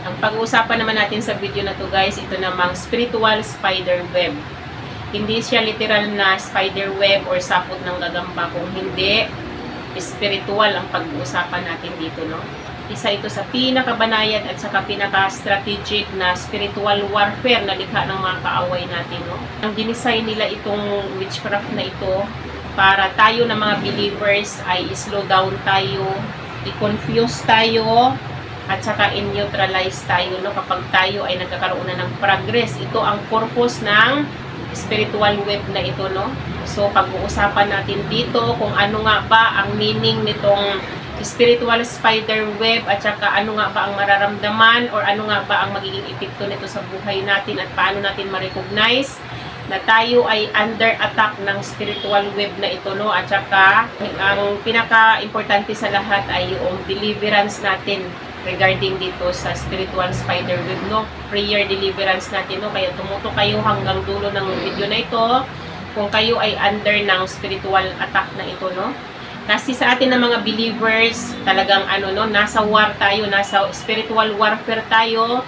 Ang pag-uusapan naman natin sa video na to guys, ito namang spiritual spider web. Hindi siya literal na spider web or sapot ng gagamba, kung hindi spiritual ang pag-uusapan natin dito, no? Isa ito sa pinakabanayad at saka pinaka-strategic na spiritual warfare na likha ng mga kaaway natin, no? Ang dinesign nila itong witchcraft na ito para tayo na mga believers ay slow down tayo, i-confuse tayo, at saka in-neutralize tayo, no? Kapag tayo ay nagkakaroon na ng progress. Ito ang purpose ng spiritual web na ito, no? So, pag-uusapan natin dito kung ano nga ba ang meaning nitong spiritual spider web at saka ano nga ba ang mararamdaman or ano nga ba ang magiging epekto nito sa buhay natin at paano natin ma-recognize na tayo ay under attack ng spiritual web na ito, no? At saka ang pinaka-importante sa lahat ay yung deliverance natin regarding dito sa spiritual spider web, no? Prayer deliverance natin, no? Kaya tumuto kayo hanggang dulo ng video na ito kung kayo ay under ng spiritual attack na ito, no? Kasi sa atin na mga believers, talagang ano, no, nasa war tayo, nasa spiritual warfare tayo.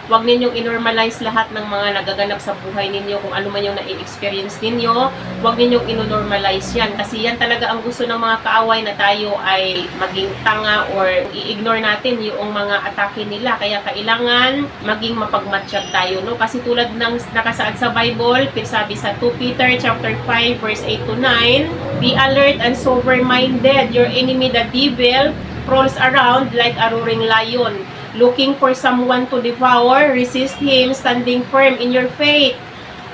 Huwag ninyong inormalize lahat ng mga nagaganap sa buhay ninyo, kung ano man yung na-experience ninyo. Huwag ninyong inonormalize yan. Kasi yan talaga ang gusto ng mga kaaway, na tayo ay maging tanga or i-ignore natin yung mga atake nila. Kaya kailangan maging mapagmatsyag tayo, no? Kasi tulad ng nakasaad sa Bible, sabi sa 2 Peter chapter 5 verse 8 to 9, "Be alert and sober-minded. Your enemy the devil prowls around like a roaring lion, looking for someone to devour. Resist him, standing firm in your faith,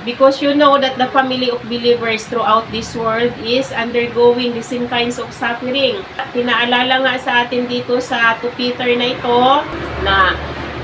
because you know that the family of believers throughout this world is undergoing the same kinds of suffering." Pinaalala nga sa atin dito sa 2 Peter na ito na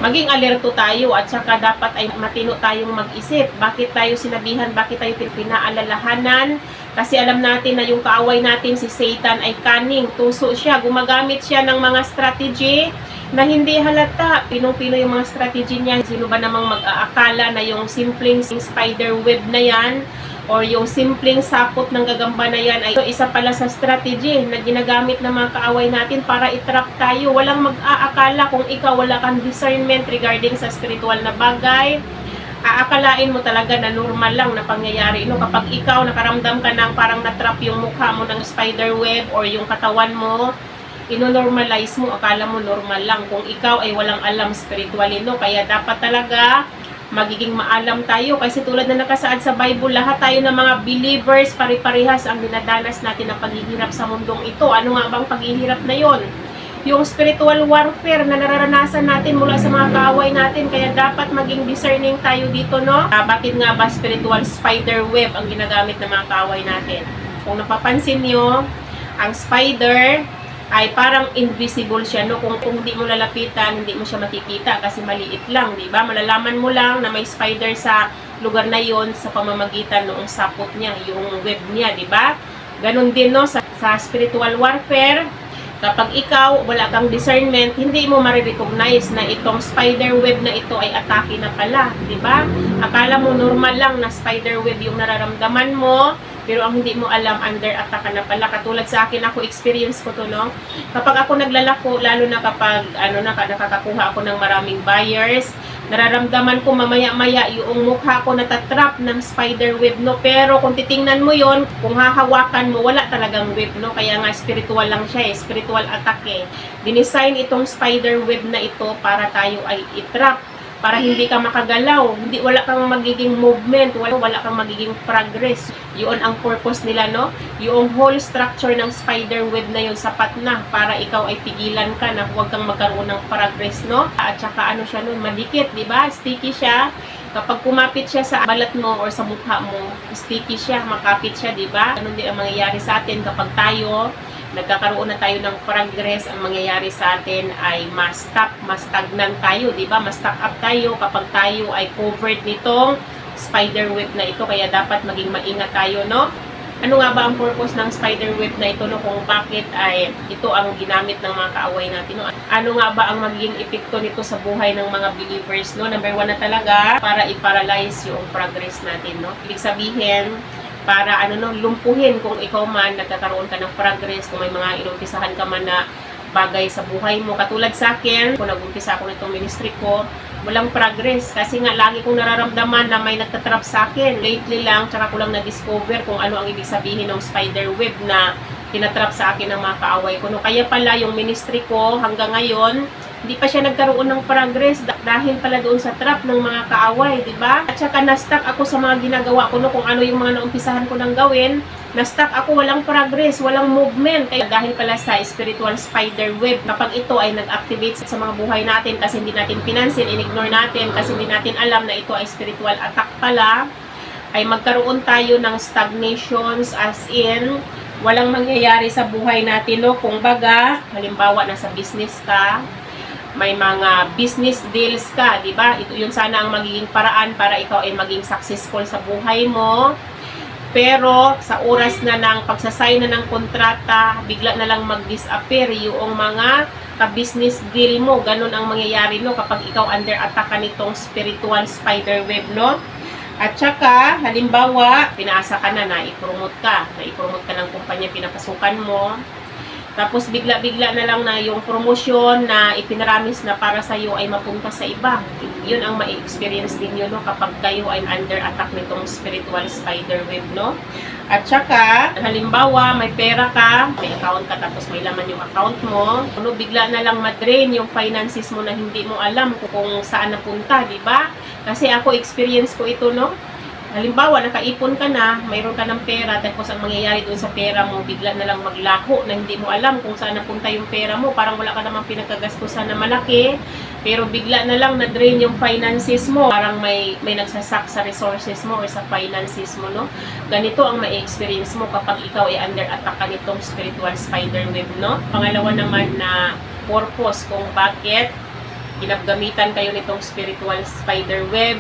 maging alerto tayo at saka dapat ay matino tayong mag-isip. Bakit tayo sinabihan? Bakit tayo pinaalalahanan? Kasi alam natin na yung kaaway natin, si Satan, ay cunning. Tuso siya. Gumagamit siya ng mga strategy na hindi halata. Pinong-pino yung mga strategy niya. Sino ba namang mag-aakala na yung simpleng spider web na yan or yung simpleng sapot ng gagamba na yan ay isa pala sa strategy na ginagamit ng mga kaaway natin para i-trap tayo. Walang mag-aakala kung ikaw wala kang discernment regarding sa spiritual na bagay. Aakalain mo talaga na normal lang na pangyayari, no? Kapag ikaw nakaramdam ka ng parang natrap yung mukha mo ng spider web or yung katawan mo, ino-normalize mo, akala mo normal lang. Kung ikaw ay walang alam spiritually, no? Kaya dapat talaga magiging maalam tayo. Kasi tulad na nakasaad sa Bible, lahat tayo ng mga believers, pari-parihas ang dinadanas natin ng paghihirap sa mundong ito. Ano nga bang paghihirap na yon? Yung spiritual warfare na nararanasan natin mula sa mga kaaway natin. Kaya dapat maging discerning tayo dito, no? Bakit nga ba spiritual spider web ang ginagamit ng mga kaaway natin? Kung napapansin nyo, ang spider ay parang invisible siya, no? Kung hindi mo lalapitan, hindi mo siya makikita kasi maliit lang, di ba? Malalaman mo lang na may spider sa lugar na yon sa pamamagitan noong sapot niya, yung web niya, di ba? Ganon din, no, sa spiritual warfare. Kapag ikaw wala kang discernment, hindi mo ma-recognize na itong spider web na ito ay atake na pala, di ba? Akala mo normal lang na spider web yung nararamdaman mo, pero ang hindi mo alam, under attack ka na pala. Katulad sa akin, ako experience ko to, no? Kapag ako naglalako, lalo na kapag nakakakuha ako ng maraming buyers, nararamdaman ko mamaya-maya yung mukha ko natatrap ng spider web, no? Pero kung titingnan mo yon, kung hahawakan mo, wala talagang web, no? Kaya nga spiritual lang siya, eh. Spiritual attack, eh. Dinesign itong spider web na ito para tayo ay itrap, para hindi ka makagalaw, wala kang magiging movement, wala kang magiging progress. Yun ang purpose nila, no? Yung whole structure ng spider web na yun, sapat na para ikaw ay pigilan ka na huwag kang magkaroon ng progress, no? At saka ano siya nun, madikit, di ba? Sticky siya. Kapag kumapit siya sa balat mo or sa mukha mo, sticky siya, makapit siya, di ba? Ganun din ang mangyayari sa atin kapag tayo nagkakaroon na tayo ng progress. Ang mangyayari sa atin ay mas stagnant tayo, di ba? Mas stuck up tayo kapag tayo ay covered nitong spider web na ito. Kaya dapat maging maingat tayo, no? Ano nga ba ang purpose ng spider web na ito, no? Kung bakit ay ito ang ginamit ng mga kaaway natin, no? Ano nga ba ang magiging epekto nito sa buhay ng mga believers, no? Number 1 na talaga, para i-paralyze yung progress natin, no? Ibig sabihin, para lumpuhin kung ikaw man nagkakaroon ka ng progress, kung may mga inumpisahan ka man na bagay sa buhay mo. Katulad sa akin, kung nag-umpisa ako nitong ministry ko, walang progress. Kasi nga, lagi kong nararamdaman na may nagtatrap sa akin. Lately lang, tsaka ko lang na-discover kung ano ang ibig sabihin ng spider web na tinatrap sa akin ng mga kaaway ko. No, kaya pala yung ministry ko hanggang ngayon, hindi pa siya nagkaroon ng progress dahil pala doon sa trap ng mga kaaway, di ba? At saka na-stuck ako sa mga ginagawa ko, no, kung ano yung mga naumpisahan ko nang gawin. Na-stuck ako, walang progress, walang movement. Kaya dahil pala sa spiritual spider web, kapag ito ay nag-activate sa mga buhay natin kasi hindi natin pinansin, in-ignore natin kasi hindi natin alam na ito ay spiritual attack pala, ay magkaroon tayo ng stagnations, as in walang mangyayari sa buhay natin, no? Kung baga, halimbawa nasa business ka, may mga business deals ka, di ba? Ito yun sana ang magiging paraan para ikaw ay maging successful sa buhay mo. Pero sa oras na ng pagsasign na ng kontrata, bigla na lang mag-disappear yung mga ka-business deal mo. Ganun ang mangyayari, no, kapag ikaw under attack ka nitong spiritual spider web, no? At saka, halimbawa, pinaasa ka na, na-promote ka ng kumpanya pinapasukan mo. Tapos bigla-bigla na lang na yung promotion na ipinaramis na para sa iyo ay mapunta sa iba. Yun ang ma-experience ninyo, no, kapag kayo ay under attack nitong spiritual spider web, no? At saka, halimbawa, may pera ka, may account ka, tapos may laman yung account mo, ano, bigla na lang ma-drain yung finances mo na hindi mo alam kung saan napunta, di ba? Kasi ako, experience ko ito, no? Halimbawa, nakaipon ka na, mayroon ka ng pera, tapos ang mangyayari doon sa pera mo, bigla na lang maglaho na hindi mo alam kung saan napunta yung pera mo. Parang wala ka namang pinagkagastusan na malaki, pero bigla na lang na-drain yung finances mo. Parang may nagsasak sa resources mo or sa finances mo, no? Ganito ang ma-experience mo kapag ikaw ay under attack ka nitong spiritual spider web, no? Pangalawa naman na purpose kung bakit ginagamitan kayo nitong spiritual spider web.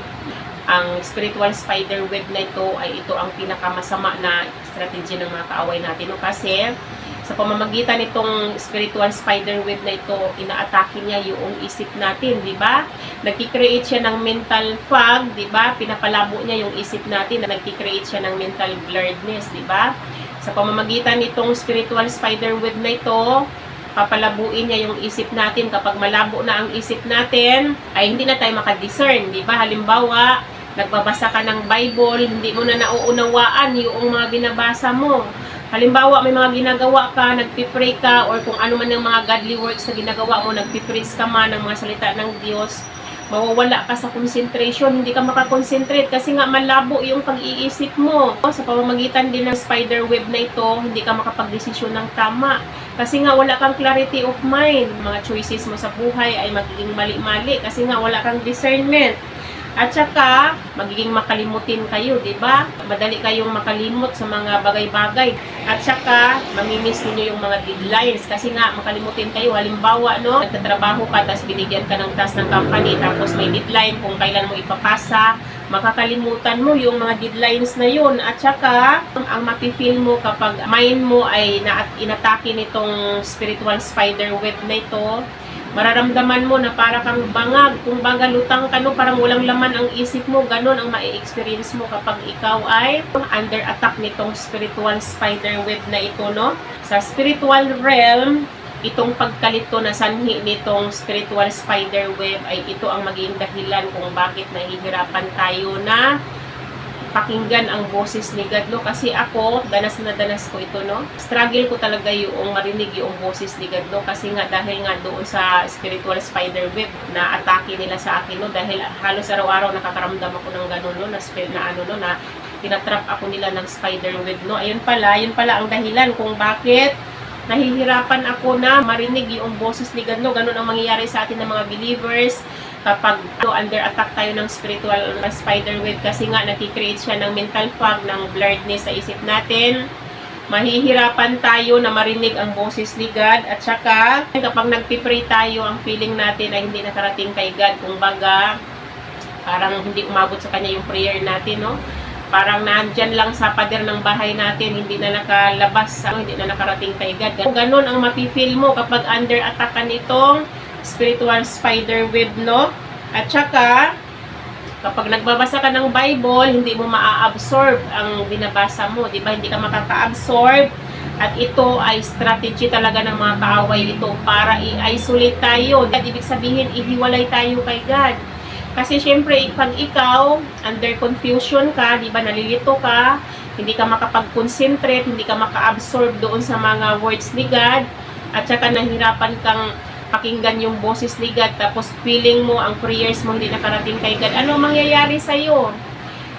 Ang spiritual spider web na ito ay ito ang pinakamasama na strategy ng mga kaaway natin, no? Kasi sa pamamagitan nitong spiritual spider web na ito, inaatake niya yung isip natin, di ba? Nagki-create siya ng mental fog, di ba? Pinapalabo niya yung isip natin, nagki-create siya ng mental blurredness, di ba? Sa pamamagitan nitong spiritual spider web na ito, papalabuin niya yung isip natin. Kapag malabo na ang isip natin, ay hindi na tayo makadiscern, di ba? Halimbawa, nagbabasa ka ng Bible, hindi mo na nauunawaan yung mga binabasa mo. Halimbawa, may mga ginagawa ka, nagpipray ka, or kung ano man yung mga godly works na ginagawa mo, nagpipraise ka man ng mga salita ng Diyos, mawawala ka sa concentration, hindi ka makakonsentrate kasi nga malabo yung pag-iisip mo. Sa pamamagitan din ng spider web na ito, hindi ka makapag-desisyon ng tama. Kasi nga wala kang clarity of mind. Mga choices mo sa buhay ay magiging mali-mali kasi nga wala kang discernment. At saka, magiging makalimutin kayo, di ba? Madali kayong makalimot sa mga bagay-bagay. At saka, mamimiss niyo yung mga deadlines kasi nga makalimutin kayo. Halimbawa, no, nagtatrabaho ka, tapos binigyan ka ng task ng company, tapos may deadline kung kailan mo ipapasa, makakalimutan mo yung mga deadlines na yun. At saka, ang mapifeel mo kapag mind mo ay inatake nitong spiritual spider web na ito, mararamdaman mo na para kang bangag, kung baga lutang ka, no, parang walang laman ang isip mo. Ganon ang ma-experience mo kapag ikaw ay under attack nitong spiritual spider web na ito, no? Sa spiritual realm, itong pagkalito na sanhi nitong spiritual spider web ay ito ang maging dahilan kung bakit nahihirapan tayo na pakinggan ang boses ni God, no? Kasi ako, danas na danas ko ito, no? Struggle ko talaga yung marinig yung boses ni God, no? Kasi nga, dahil nga doon sa spiritual spider web na atake nila sa akin, no? Dahil halos araw-araw nakakaramdam ako ng gano'n, no? Na tinatrap ako nila ng spider web, no? Ayun pala ang dahilan kung bakit nahihirapan ako na marinig yung boses ni God, no? Ganun ang mangyayari sa atin ng mga believers kapag under attack tayo ng spiritual spider web kasi nga nakikreate siya ng mental fog, ng blurredness sa isip natin. Mahihirapan tayo na marinig ang boses ni God. At saka kapag nagpipray tayo, ang feeling natin ay hindi nakarating kay God. Kung baga, parang hindi umabot sa Kanya yung prayer natin, no? Parang nandyan lang sa pader ng bahay natin, hindi na nakalabas, hindi na nakarating kay God. Ganon ang mapifeel mo kapag under attack ka nitong spiritual spider web, no? At saka, kapag nagbabasa ka ng Bible, hindi mo maa-absorb ang binabasa mo, di ba? Hindi ka makaka-absorb. At ito ay strategy talaga ng mga kaaway ito para i-isolate tayo. At ibig sabihin, ihiwalay tayo kay God. Kasi syempre, pag ikaw, under confusion ka, di ba, nalilito ka, hindi ka makapag-concentrate, hindi ka maka-absorb doon sa mga words ni God, at saka nahirapan kang pakinggan yung boses ni God, tapos feeling mo, ang prayers mo hindi nakarating kay God, ano mangyayari sa'yo?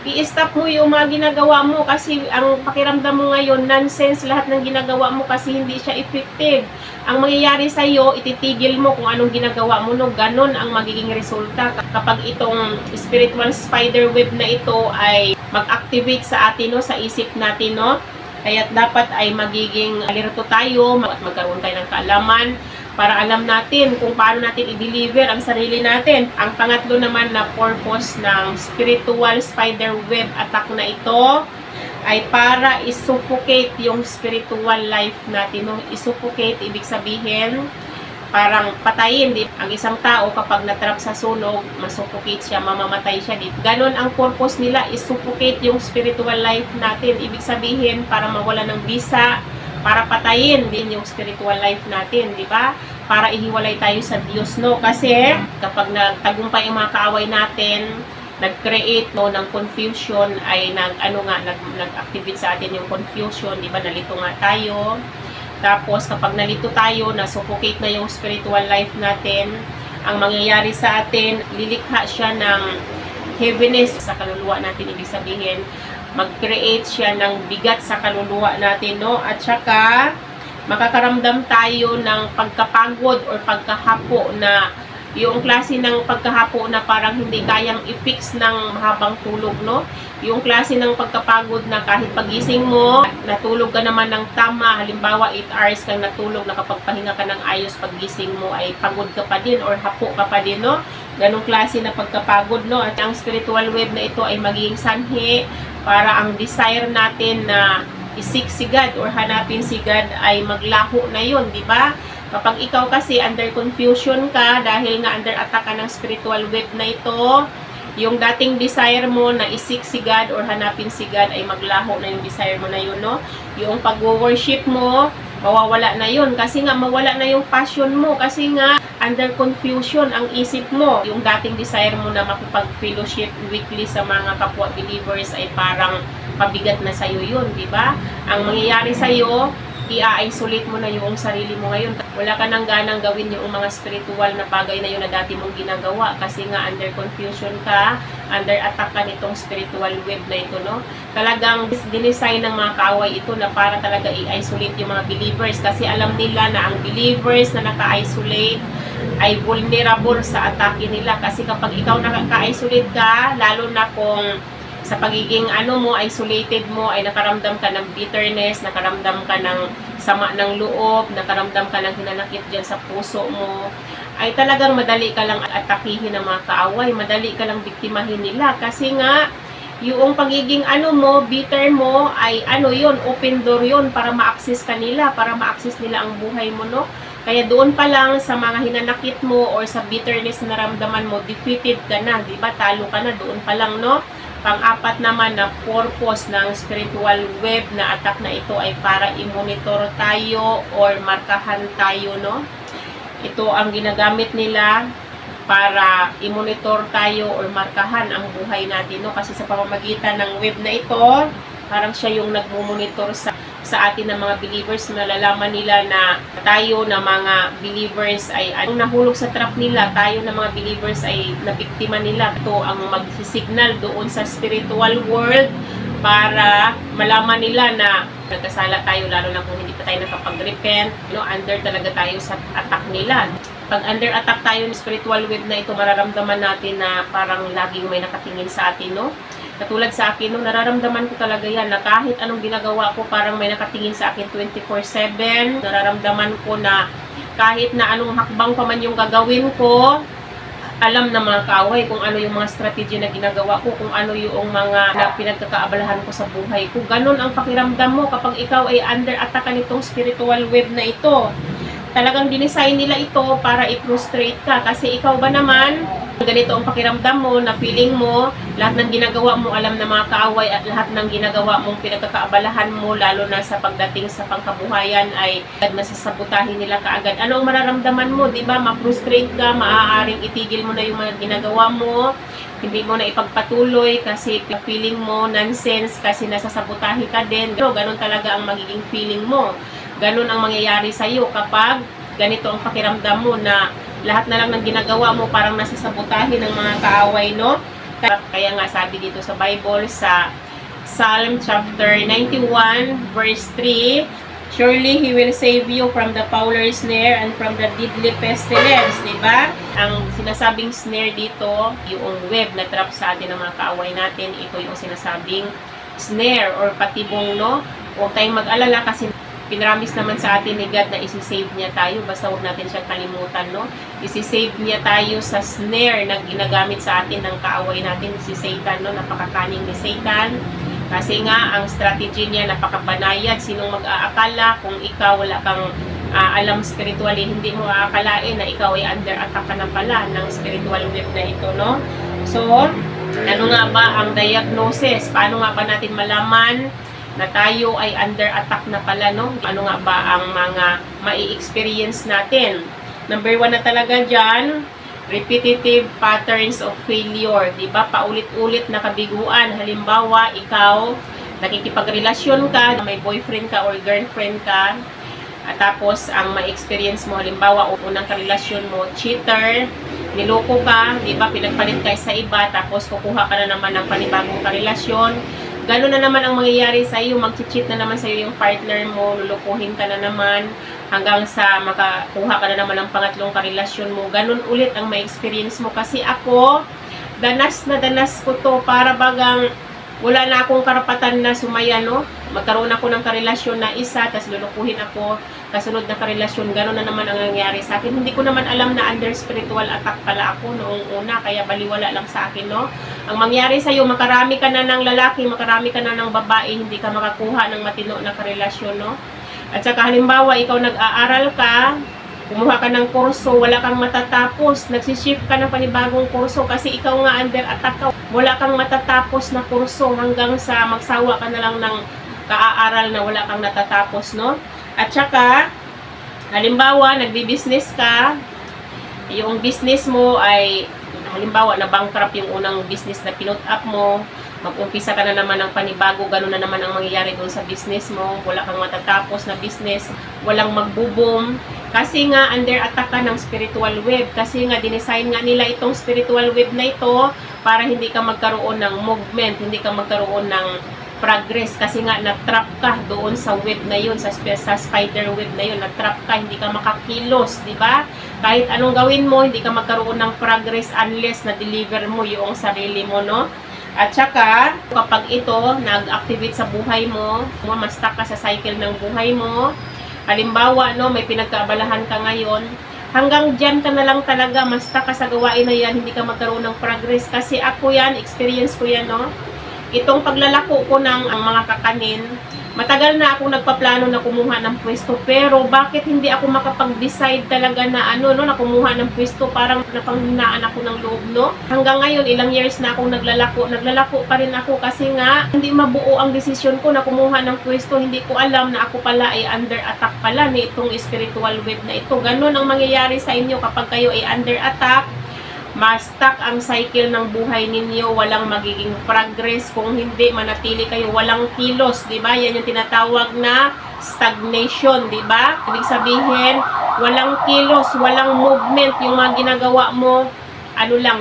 I-stop mo yung mga ginagawa mo kasi ang pakiramdam mo ngayon, nonsense lahat ng ginagawa mo kasi hindi siya effective. Ang mangyayari sa iyo, ititigil mo kung anong ginagawa mo, no? Ganon ang magiging resulta kapag itong spiritual spider web na ito ay mag-activate sa atin, no? Sa isip natin, no? Kaya dapat ay magiging alerto tayo at magkaroon tayo ng kaalaman para alam natin kung paano natin i-deliver ang sarili natin. Ang pangatlo naman na purpose ng spiritual spider web attack na ito ay para isuffocate yung spiritual life natin. Nung isuffocate, ibig sabihin, parang patayin. Ang isang tao kapag natrap sa sunog, masuffocate siya, mamamatay siya. Ganon ang purpose nila, isuffocate yung spiritual life natin. Ibig sabihin, para mawala ng bisa, para patayin din yung spiritual life natin, di ba? Para ihiwalay tayo sa Diyos, no? Kasi kapag nagtagumpay ang mga kaaway natin, nag-create no ng confusion, ay nag-activate sa atin yung confusion, di ba? Nalito nga tayo. Tapos kapag nalito tayo, na-suffocate na yung spiritual life natin, ang mangyayari sa atin, lilikha siya ng heaviness sa kaluluwa natin, ibig sabihin, mag-create siya ng bigat sa kaluluwa natin, no? At saka, makakaramdam tayo ng pagkapagod or pagkahapo na yung klase ng pagkahapo na parang hindi kayang i-fix ng mahabang tulog, no? Yung klase ng pagkapagod na kahit pagising mo, natulog ka naman ng tama, halimbawa 8 hours kang natulog, nakapagpahinga ka ng ayos, pagising mo ay pagod ka pa din or hapo ka pa din, no? Ganong klase na pagkapagod, no? At ang spiritual web na ito ay magiging sanhi para ang desire natin na isik si God or hanapin si God ay maglaho na yun, di ba? Kapag ikaw kasi under confusion ka dahil nga under attack ka ng spiritual web na ito, yung dating desire mo na isik si God or hanapin si God ay maglaho na yung desire mo na yun, no? Yung pag-worship mo, mawawala na yun kasi nga mawala na yung passion mo kasi nga under confusion ang isip mo. Yung dating desire mo na makipag-fellowship weekly sa mga kapwa believers ay parang pabigat na sa'yo yun, di ba? Ang mangyayari sa'yo, i-isolate mo na yung sarili mo ngayon. Wala ka nang ganang gawin yung mga spiritual na bagay na yun na dati mong ginagawa kasi nga under confusion ka, under attack ka nitong spiritual web na ito, no? Talagang dinesign ng mga kaaway ito na para talaga i-isolate yung mga believers kasi alam nila na ang believers na naka-isolate ay vulnerable sa atake nila kasi kapag ikaw naka-isolate ka, lalo na kung sa pagiging isolated mo ay nakaramdam ka ng bitterness, nakaramdam ka ng sama ng loob, nakaramdam ka ng hinanakit dyan sa puso mo, ay talagang madali ka lang atakihin ng mga kaaway, madali ka lang biktimahin nila kasi nga yung pagiging bitter mo ay yun, open door yun para ma-access ka nila, para ma-access nila ang buhay mo, no? Kaya doon pa lang sa mga hinanakit mo or sa bitterness na naramdaman mo, defeated ka na, di ba? Talo ka na doon pa lang, no? Pang-apat naman na purpose ng spiritual web na attack na ito ay para i-monitor tayo or markahan tayo, no? Ito ang ginagamit nila para i-monitor tayo or markahan ang buhay natin, no? Kasi sa pamamagitan ng web na ito, parang siya yung nagmo-monitor sa atin ng mga believers, nalalaman nila na tayo na mga believers ay nahulog sa trap nila, tayo na mga believers ay nabiktima nila. Ito ang mag-signal doon sa spiritual world para malaman nila na nagkasala tayo, lalo na kung hindi pa tayo nakapag-repent, under talaga tayo sa attack nila. Pag under attack tayo ng spiritual web na ito, mararamdaman natin na parang laging may nakatingin sa atin, no? Katulad sa akin, nararamdaman ko talaga yan na kahit anong ginagawa ko, parang may nakatingin sa akin 24/7. Nararamdaman ko na kahit na anong hakbang pa man yung gagawin ko, alam na mga kaaway kung ano yung mga strategy na ginagawa ko, kung ano yung mga pinagkakaabalahan ko sa buhay ko. Ganon ang pakiramdam mo kapag ikaw ay under attack nitong spiritual web na ito. Talagang dinesign nila ito para i-frustrate ka kasi ikaw ba naman, ganito ang pakiramdam mo, na feeling mo, lahat ng ginagawa mo, alam na mga kaaway at lahat ng ginagawa mong pinagkakaabalahan mo, lalo na sa pagdating sa pangkabuhayan ay nasasabutahin nila kaagad. Ano ang mararamdaman mo, di ba? Ma-frustrate ka, maaaring itigil mo na yung mga ginagawa mo, hindi mo na ipagpatuloy kasi feeling mo nonsense kasi nasasabutahin ka din. Pero ganun talaga ang magiging feeling mo. Ganun ang mangyayari sa'yo kapag ganito ang pakiramdam mo na lahat na lang ng ginagawa mo parang nasasabotahin ng mga kaaway, no? Kaya nga sabi dito sa Bible sa Psalm chapter 91 verse 3, surely He will save you from the fowler's snare and from the deadly pestilence, di ba? Ang sinasabing snare dito, yung web na trap sa atin ng mga kaaway natin, ito yung sinasabing snare or patibong, no? Huwag tayong mag-alala kasi pinramis naman sa atin ni God na isi-save niya tayo. Basta huwag natin siyang kalimutan, no? Isi-save niya tayo sa snare na ginagamit sa atin ng kaaway natin, si Satan, no? Napakakaning ni Satan. Kasi nga, ang strategy niya napakabanayad. Sinong mag-aakala kung ikaw wala kang alam spiritually, hindi mo aakalain na ikaw ay under attack ka na pala ng spiritual web na ito, no? So, ano nga ba ang diagnosis? Paano nga ba natin malaman na tayo ay under attack na pala, no? Ano nga ba ang mga mai-experience natin? Number 1 na talaga dyan, repetitive patterns of failure. Diba? Paulit-ulit na kabiguan. Halimbawa, ikaw, nakikipagrelasyon ka, may boyfriend ka or girlfriend ka, at tapos ang ma-experience mo, halimbawa, unang karelasyon mo, cheater, niloko ka, diba? Pinagpalit ka sa iba, tapos kukuha ka na naman ng panibagong karelasyon. Gano'n na naman ang mangyayari sa iyo, mag-cheat na naman sa iyo yung partner mo, lulukuhin ka na naman, hanggang sa makakuha ka na naman ng pangatlong karelasyon mo. Gano'n ulit ang may experience mo. Kasi ako, danas na danas ko to, para bagang wala na akong karapatan na sumaya, no? Magkaroon ako ng karelasyon na isa, tapos lulukuhin ako, kasunod na karelasyon, gano'n na naman ang nangyari sa akin. Hindi ko naman alam na under spiritual attack pala ako noong una, kaya baliwala lang sa akin, no? Ang mangyari sa'yo, makarami ka na ng lalaki, makarami ka na ng babae, hindi ka makakuha ng matino na karelasyon, no? At saka halimbawa, ikaw nag-aaral ka, kumuha ka ng kurso, wala kang matatapos, nagsishift ka ng panibagong kurso kasi ikaw nga under attack ka. Wala kang matatapos na kurso hanggang sa magsawa ka na lang ng kaaaral na wala kang natatapos, no? At saka, halimbawa, nagbi-business ka, yung business mo ay, halimbawa, na-bankrupt yung unang business na pinut up mo, mag-umpisa ka na naman ng panibago, gano'n na naman ang mangyayari doon sa business mo, wala kang matatapos na business, walang magbo-boom, kasi nga under attack ka ng spiritual web, kasi nga dinesign nga nila itong spiritual web na ito para hindi ka magkaroon ng movement, hindi ka magkaroon ng progress, kasi nga na-trap ka doon sa web na yun, sa spider web na yun, na-trap ka, hindi ka makakilos, di ba? Kahit anong gawin mo, hindi ka magkaroon ng progress unless na-deliver mo yung sarili mo, no? At saka, kapag ito nag-activate sa buhay mo, ma-stuck ka sa cycle ng buhay mo, halimbawa, no, may pinagkaabalahan ka ngayon, hanggang dyan ka na lang talaga, ma-stuck ka sa gawain na yan, hindi ka magkaroon ng progress. Kasi ako yan, experience ko yan, no? Itong paglalako ko ng ang mga kakanin, matagal na ako nagpaplano na kumuha ng pwesto, pero bakit hindi ako makapag-decide talaga na na kumuha ng pwesto, parang napanghinaan ako ng loob, no? Hanggang ngayon, ilang years na akong naglalako pa rin ako kasi nga, hindi mabuo ang desisyon ko na kumuha ng pwesto, hindi ko alam na ako pala ay under attack pala ni itong spiritual web na ito. Ganon ang mangyayari sa inyo kapag kayo ay under attack, ma-stuck ang cycle ng buhay ninyo, walang magiging progress kung hindi manatili kayo, walang kilos, di ba? Yan yung tinatawag na stagnation, di ba? Ibig sabihin, walang kilos, walang movement, yung mga ginagawa mo,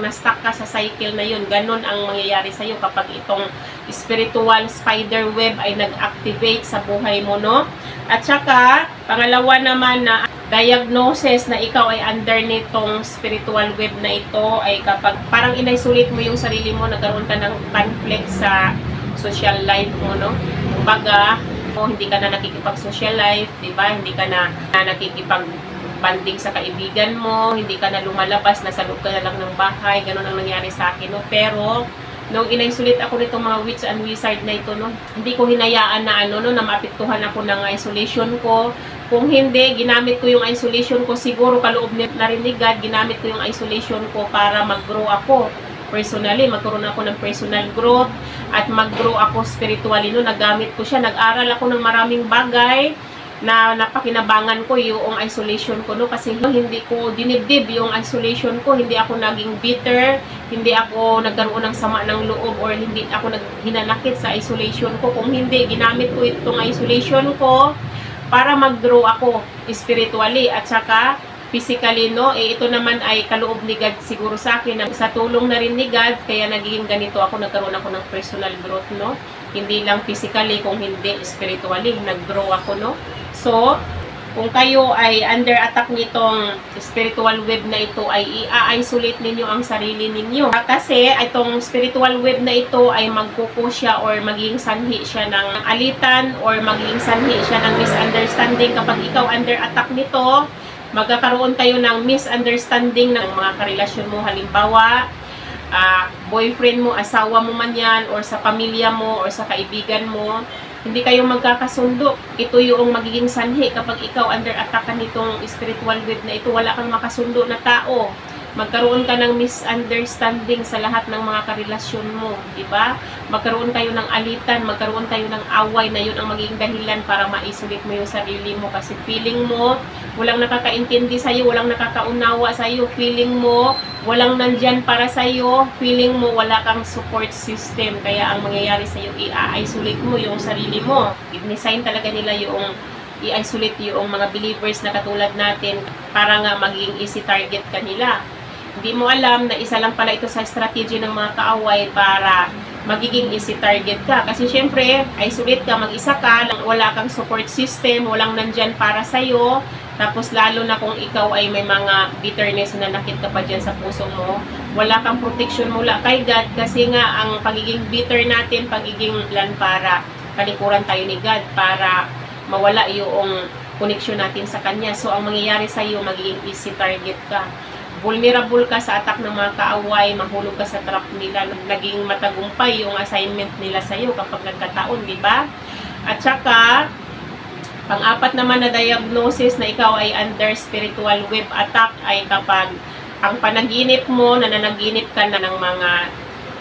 na-stuck ka sa cycle na yun. Ganon ang mangyayari sa iyo kapag itong spiritual spider web ay nag-activate sa buhay mo, no? At saka, pangalawa naman na diagnosis na ikaw ay under nitong spiritual web na ito ay kapag parang in-isolate mo yung sarili mo, nagkaroon ka ng conflict sa social life mo, no? Kumbaga, hindi ka na nakikipag-social life, di ba? Hindi ka na nakikipag-banding sa kaibigan mo, hindi ka na lumalabas, nasa loob ka na lang ng bahay, ganun ang nangyari sa akin, no? Pero, nung in-isolate ako nitong mga witch and wizard na ito, no? Hindi ko hinayaan na na maapektuhan ako ng isolation ko. Kung hindi, ginamit ko yung isolation ko, siguro kaloob na rin ni God, ginamit ko yung isolation ko para mag-grow ako. personally, magkaroon ako ng personal growth at mag-grow ako spiritually. No, nagamit ko siya, nag-aral ako ng maraming bagay na napakinabangan ko yung isolation ko, no, kasi hindi ko dinibdib yung isolation ko, hindi ako naging bitter, hindi ako nagkaroon ng sama ng loob, or hindi ako hinanakit sa isolation ko. Kung hindi, ginamit ko itong isolation ko para mag-grow ako spiritually at saka physically, no. Ito naman ay kaloob ni God siguro sa akin, sa tulong na rin ni God, kaya naging ganito ako, nagkaroon ako ng personal growth, no. Hindi lang physically, kung hindi spiritually, nag-grow ako, no. So, kung kayo ay under attack nitong spiritual web na ito, ay i-isolate ninyo ang sarili ninyo. Kasi itong spiritual web na ito ay magkuko siya or magiging sanhi siya ng alitan or magiging sanhi siya ng misunderstanding. Kapag ikaw under attack nito, magkakaroon kayo ng misunderstanding ng mga karelasyon mo. Halimbawa, boyfriend mo, asawa mo man yan, or sa pamilya mo, or sa kaibigan mo, hindi kayo magkakasundo. Ito yung magiging sanhi kapag ikaw under attack nitong spiritual web na ito, wala kang makasundo na tao. Magkaroon ka ng misunderstanding sa lahat ng mga karelasyon mo, di ba? Magkaroon kayo ng alitan, magkaroon kayo ng away, na yun ang magiging dahilan para ma-isolate mo yung sarili mo, kasi feeling mo walang nakakaintindi sa iyo, walang nakakaunawa sa iyo, feeling mo walang nandyan para sa iyo, feeling mo wala kang support system, kaya ang mangyayari sa iyo, i-isolate mo yung sarili mo. I-design talaga nila yung i-isolate yung mga believers na katulad natin para nga maging easy target kanila. Hindi mo alam na isa lang pala ito sa strategy ng mga kaaway para magiging easy target ka. Kasi syempre, isolate ka, mag-isa ka, wala kang support system, walang nandyan para sa'yo. Tapos lalo na kung ikaw ay may mga bitterness na nakit ka pa dyan sa puso mo, wala kang protection mula kay God, kasi nga ang pagiging bitter natin, pagiging plan para kalikuran tayo ni God, para mawala yung connection natin sa Kanya. So, ang mangyayari sa'yo, magiging easy target ka. Vulnerable ka sa attack ng mga kaaway, mahulog ka sa trap nila, naging matagumpay yung assignment nila sa'yo kapag nagkataon, di ba? At saka, pang-apat naman na diagnosis na ikaw ay under spiritual web attack ay kapag ang panaginip mo, nananaginip ka na ng mga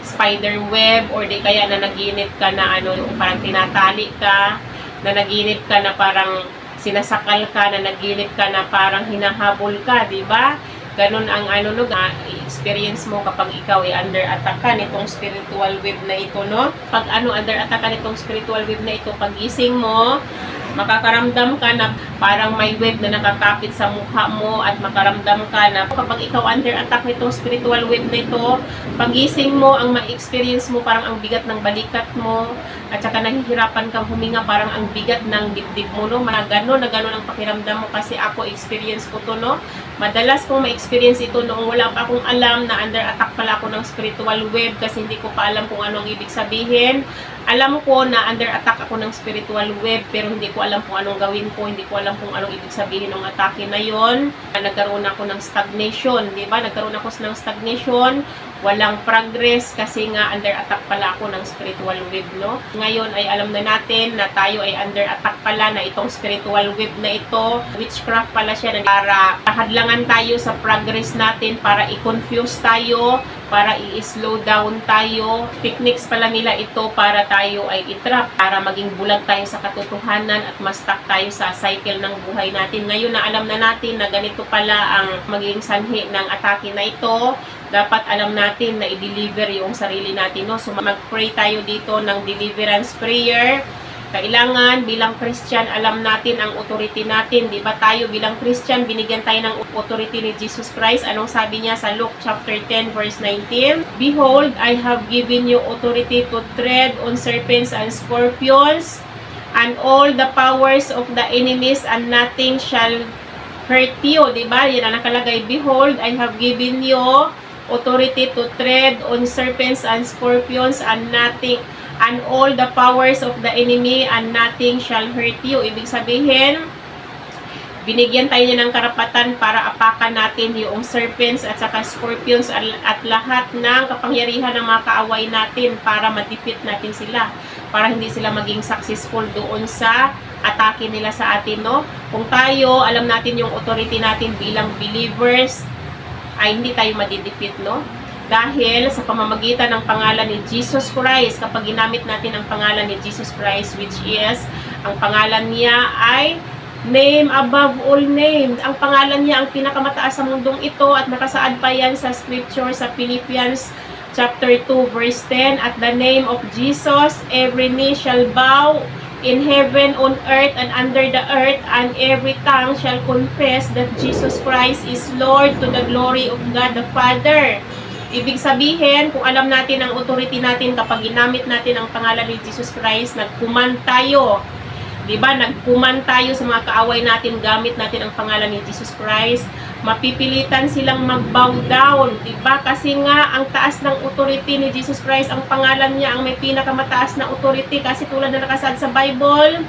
spider web, or di kaya nanaginip ka na parang tinatali ka, nanaginip ka na parang sinasakal ka, nanaginip ka na parang hinahabol ka, di ba? Ganun ang experience mo kapag ikaw ay under attack ka nitong spiritual web na ito, no? Pag under attack ka nitong spiritual web na ito, pagising mo, makakaramdam ka na parang may web na nakakapit sa mukha mo, at makaramdam ka na kapag ikaw under attack nitong spiritual web na ito, pagising mo, ang ma-experience mo parang ang bigat ng balikat mo, at saka nahihirapan kang huminga, parang ang bigat ng dibdib mo, no? Gano'n ang pakiramdam mo, kasi ako experience ko to, no? Madalas kong ma-experience ito noong wala pa akong alam na under attack pala ako ng spiritual web, kasi hindi ko pa alam kung ano ang ibig sabihin. Alam ko na under attack ako ng spiritual web, pero hindi ko alam kung anong gawin ko, hindi ko alam kung anong ibig sabihin ng atake na yon. Nagkaroon ako ng stagnation, di ba? Nagkaroon ako ng stagnation, walang progress, kasi nga under attack pala ako ng spiritual web, no? Ngayon ay alam na natin na tayo ay under attack pala na itong spiritual web na ito. Witchcraft pala siya para hadlangan tayo sa progress natin, para i-confuse tayo, para i-slow down tayo. Techniques pala nila ito para tayo ay i-trap, para maging bulag tayo sa katotohanan at ma-stuck tayo sa cycle ng buhay natin. Ngayon na alam na natin na ganito pala ang magiging sanhi ng atake na ito, dapat alam natin na i-deliver yung sarili natin, no? So mag-pray tayo dito ng deliverance prayer. Kailangan bilang Christian, alam natin ang authority natin, di ba? Tayo bilang Christian, binigyan tayo ng authority ni Jesus Christ. Anong sabi niya sa Luke chapter 10 verse 19? Behold, I have given you authority to tread on serpents and scorpions and all the powers of the enemies, and nothing shall hurt you, di ba? Yan ang nakalagay. Behold, I have given you authority to tread on serpents and scorpions and all the powers of the enemy, and nothing shall hurt you. Ibig sabihin, binigyan tayo niya ng karapatan para apakan natin yung serpents at saka scorpions at lahat ng kapangyarihan ng mga kaaway natin, para ma-defeat natin sila, para hindi sila maging successful doon sa atake nila sa atin, no? Kung tayo, alam natin yung authority natin bilang believers, ay hindi tayo madidefeat, no? Dahil sa pamamagitan ng pangalan ni Jesus Christ, kapag ginamit natin ang pangalan ni Jesus Christ, which is, ang pangalan niya ay name above all names. Ang pangalan niya ang pinakamataas sa mundong ito at nakasaad pa yan sa scripture sa Philippians chapter 2 verse 10. At the name of Jesus, every knee shall bow in heaven, on earth, and under the earth, and every tongue shall confess that Jesus Christ is Lord, to the glory of God the Father. Ibig sabihin, kung alam natin ang authority natin kapag ginamit natin ang pangalan ni Jesus Christ, nagkuman tayo. Diba? Nagkuman tayo sa mga kaaway natin, gamit natin ang pangalan ni Jesus Christ. Mapipilitan silang mag-bow down. Diba? Kasi nga, ang taas ng authority ni Jesus Christ, ang pangalan niya, ang may pinakamataas na authority. Kasi tulad na nakasaad sa Bible,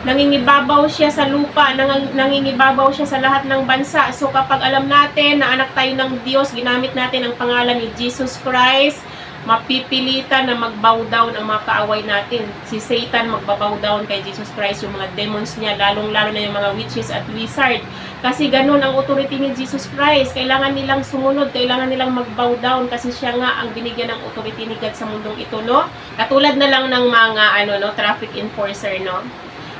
nangingibabaw siya sa lupa, nangingibabaw siya sa lahat ng bansa. So kapag alam natin na anak tayo ng Diyos, ginamit natin ang pangalan ni Jesus Christ, mapipilitan na mag-bow down ang mga kaaway natin. Si Satan magbabow down kay Jesus Christ, yung mga demons niya, lalong-lalo na yung mga witches at wizard. Kasi ganun ang authority ni Jesus Christ. Kailangan nilang sumunod, kailangan nilang mag-bow down kasi siya nga ang binigyan ng authority ni God sa mundong ito, no? Katulad na lang ng mga traffic enforcer, no?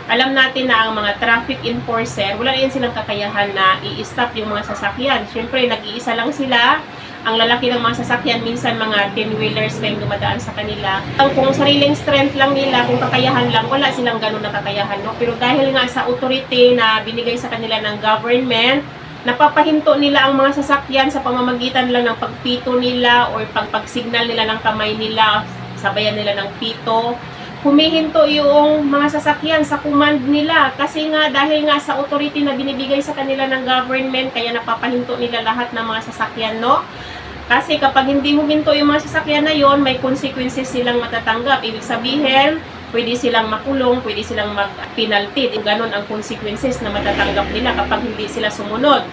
Alam natin na ang mga traffic enforcer, wala rin silang kakayahan na i-stop yung mga sasakyan. Siyempre, nag-iisa lang sila. Ang lalaki ng mga sasakyan, minsan mga 10-wheelers pa yung dumadaan sa kanila. Kung sariling strength lang nila, kung kakayahan lang, wala silang ganun na kakayahan, no? Pero dahil nga sa authority na binigay sa kanila ng government, napapahinto nila ang mga sasakyan sa pamamagitan lang ng pagpito nila or pagsignal nila ng kamay nila, sabayan nila ng pito. Humihinto yung mga sasakyan sa command nila kasi nga dahil nga sa authority na binibigay sa kanila ng government, kaya napapahinto nila lahat ng mga sasakyan, no? Kasi kapag hindi huminto yung mga sasakyan na yon, may consequences silang matatanggap. Ibig sabihin, pwede silang makulong, pwede silang mag-penalty. Ganon ang consequences na matatanggap nila kapag hindi sila sumunod.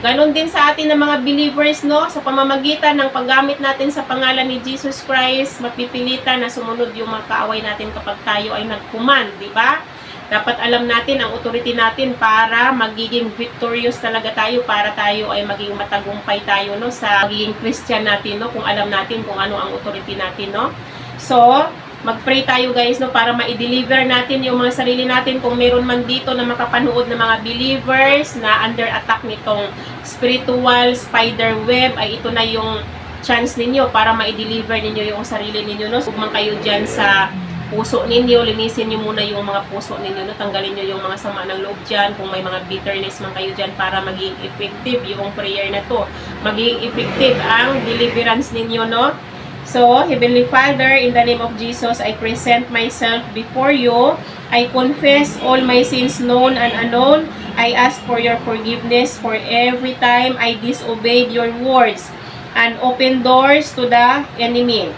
Ganon din sa atin ng mga believers, no? Sa pamamagitan ng paggamit natin sa pangalan ni Jesus Christ, mapipilitan na sumunod yung mga kaaway natin kapag tayo ay nagkuman, di ba? Dapat alam natin ang authority natin para magiging victorious talaga tayo, para tayo ay maging matagumpay tayo, no? Sa magiging Christian natin, no? Kung alam natin kung ano ang authority natin, no? So, mag-pray tayo guys, no, para ma-deliver natin yung mga sarili natin. Kung meron man dito na makapanood ng mga believers na under attack nitong spiritual spider web, ay ito na yung chance ninyo para ma-deliver ninyo yung sarili ninyo, no? Huwag man kayo dyan sa puso ninyo, linisin nyo muna yung mga puso ninyo, no? Tanggalin nyo yung mga sama ng loob dyan. Kung may mga bitterness man kayo dyan, para maging effective yung prayer na to, maging effective ang deliverance ninyo, no? So, Heavenly Father, in the name of Jesus, I present myself before you. I confess all my sins known and unknown. I ask for your forgiveness for every time I disobeyed your words and open doors to the enemy.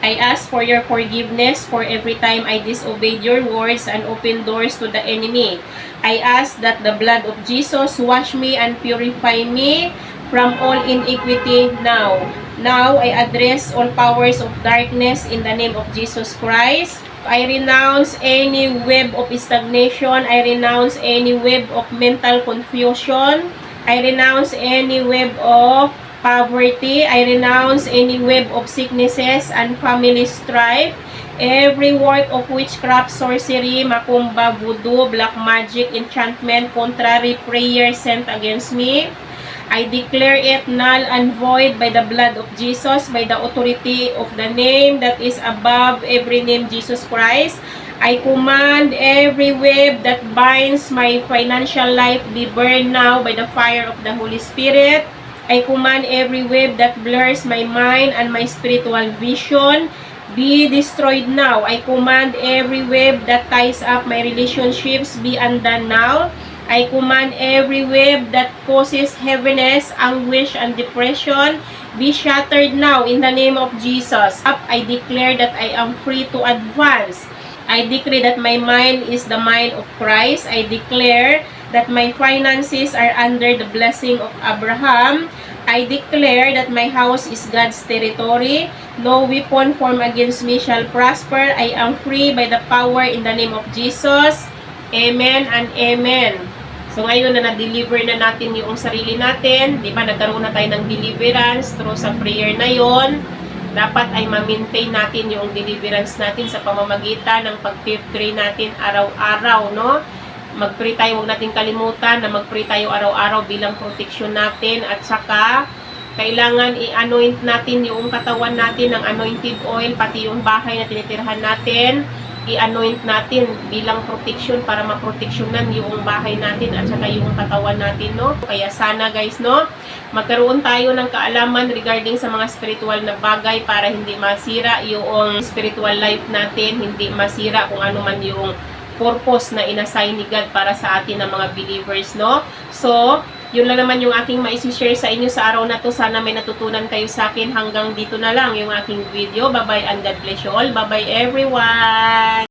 I ask for your forgiveness for every time I disobeyed your words and open doors to the enemy. I ask that the blood of Jesus wash me and purify me from all iniquity now. Now, I address all powers of darkness in the name of Jesus Christ. I renounce any web of stagnation. I renounce any web of mental confusion. I renounce any web of poverty. I renounce any web of sicknesses and family strife. Every work of witchcraft, sorcery, macumba, voodoo, black magic, enchantment, contrary prayer sent against me, I declare it null and void by the blood of Jesus, by the authority of the name that is above every name, Jesus Christ. I command every web that binds my financial life be burned now by the fire of the Holy Spirit. I command every web that blurs my mind and my spiritual vision be destroyed now. I command every web that ties up my relationships be undone now. I command every web that causes heaviness, anguish, and depression be shattered now in the name of Jesus. I declare that I am free to advance. I decree that my mind is the mind of Christ. I declare that my finances are under the blessing of Abraham. I declare that my house is God's territory. No weapon formed against me shall prosper. I am free by the power in the name of Jesus. Amen and amen. So ngayon na na-deliver na natin yung sarili natin, di ba, nagkaroon na tayo ng deliverance through sa prayer na yon, dapat ay ma-maintain natin yung deliverance natin sa pamamagitan ng pag-pray natin araw-araw, no? Mag-pray tayo, huwag natin kalimutan na mag-pray tayo araw-araw bilang protection natin, at saka kailangan i-anoint natin yung katawan natin ng anointed oil, pati yung bahay na tinitirhan natin, i-anoint natin bilang protection para maproteksyonan yung bahay natin at saka yung katawan natin, no? Kaya sana guys, no, magkaroon tayo ng kaalaman regarding sa mga spiritual na bagay para hindi masira yung spiritual life natin, hindi masira kung ano man yung purpose na inassign ni God para sa atin ng mga believers, no? So, yun lang naman yung aking maisi-share sa inyo sa araw na to. Sana may natutunan kayo sa akin. Hanggang dito na lang yung aking video. Bye-bye and God bless you all. Bye-bye everyone!